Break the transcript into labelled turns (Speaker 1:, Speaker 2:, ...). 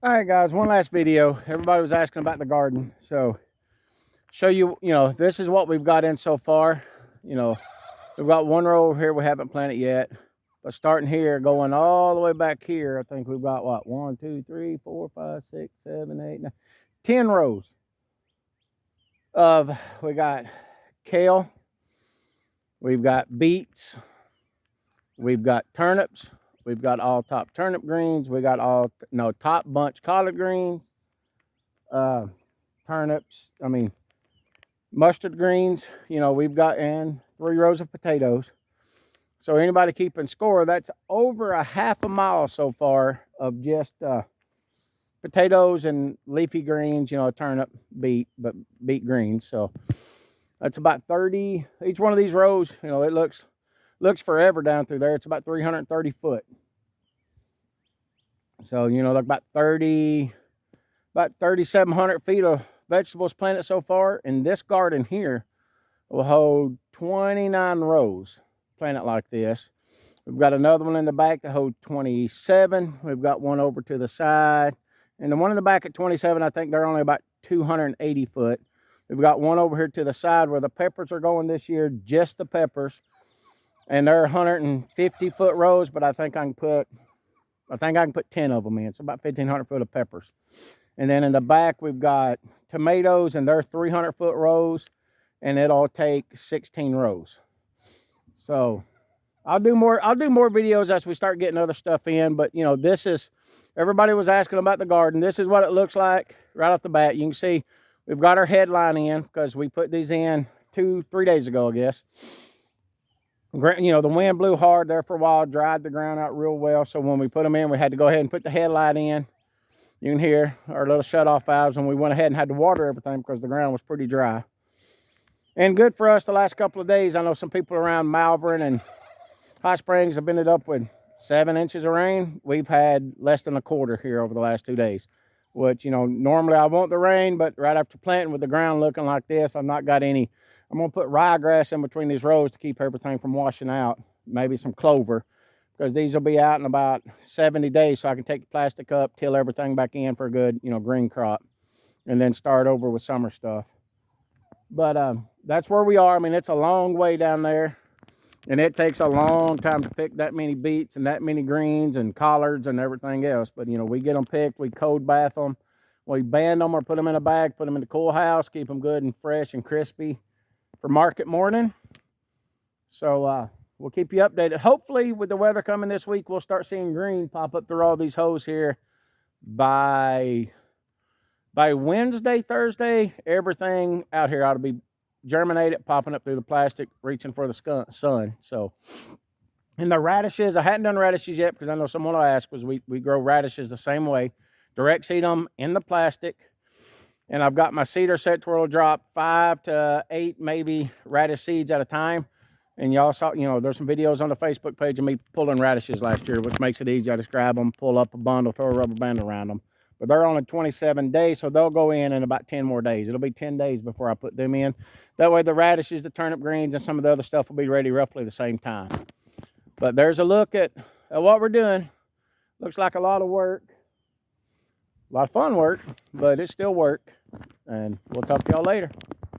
Speaker 1: All right, guys, one last video. Everybody was asking about the garden. So show you, this is what we've got in so far. We've got one row over here we haven't planted yet. But starting here, going all the way back here, I think we've got what? 1, 2, 3, 4, 5, 6, 7, 8, 9, 10 rows of, we got kale, we've got beets, we've got turnips, we've got all top turnip greens, we got all, top bunch collard greens, turnips, mustard greens, we've got in 3 rows of potatoes. So anybody keeping score, that's over a half a mile so far of just potatoes and leafy greens, turnip, beet greens. So that's about 30, each one of these rows, it looks forever down through there. It's about 330 foot. So, like about 3,700 feet of vegetables planted so far. And this garden here will hold 29 rows planted like this. We've got another one in the back that holds 27. We've got one over to the side. And the one in the back at 27, I think they're only about 280 foot. We've got one over here to the side where the peppers are going this year, just the peppers. And they're 150 foot rows, but I think I can put 10 of them in. So about 1,500 foot of peppers. And then in the back, we've got tomatoes, and they're 300 foot rows, and it'll take 16 rows. So I'll do more videos as we start getting other stuff in. But this is, everybody was asking about the garden. This is what it looks like right off the bat. You can see we've got our headline in because we put these in 2-3 days ago, I guess. The wind blew hard there for a while, dried the ground out real well. So when we put them in, we had to go ahead and put the headlight in. You can hear our little shut-off valves, and we went ahead and had to water everything because the ground was pretty dry. And good for us the last couple of days. I know some people around Malvern and Hot Springs have ended up with 7 inches of rain. We've had less than a quarter here over the last 2 days, which, normally I want the rain, but right after planting with the ground looking like this, I've not got any. I'm going to put ryegrass in between these rows to keep everything from washing out. Maybe some clover, because these will be out in about 70 days, so I can take the plastic up, till everything back in for a good, green crop, and then start over with summer stuff. But that's where we are. It's a long way down there, and it takes a long time to pick that many beets and that many greens and collards and everything else. But, we get them picked, we cold bath them, we band them or put them in a bag, put them in the cool house, keep them good and fresh and crispy for market morning. So we'll keep you updated. Hopefully, with the weather coming this week, we'll start seeing green pop up through all these holes here by Wednesday, Thursday. Everything out here ought to be germinated, popping up through the plastic, reaching for the sun. So, and the radishes, I hadn't done radishes yet because I know someone will ask, because we grow radishes the same way. Direct seed them in the plastic. And I've got my seeder set to where it'll drop 5 to 8 maybe radish seeds at a time. And y'all saw, there's some videos on the Facebook page of me pulling radishes last year, which makes it easy. I just grab them, pull up a bundle, throw a rubber band around them. But they're only 27 days, so they'll go in about 10 more days. It'll be 10 days before I put them in. That way the radishes, the turnip greens, and some of the other stuff will be ready roughly the same time. But there's a look at what we're doing. Looks like a lot of work. A lot of fun work, but it's still work. And we'll talk to y'all later.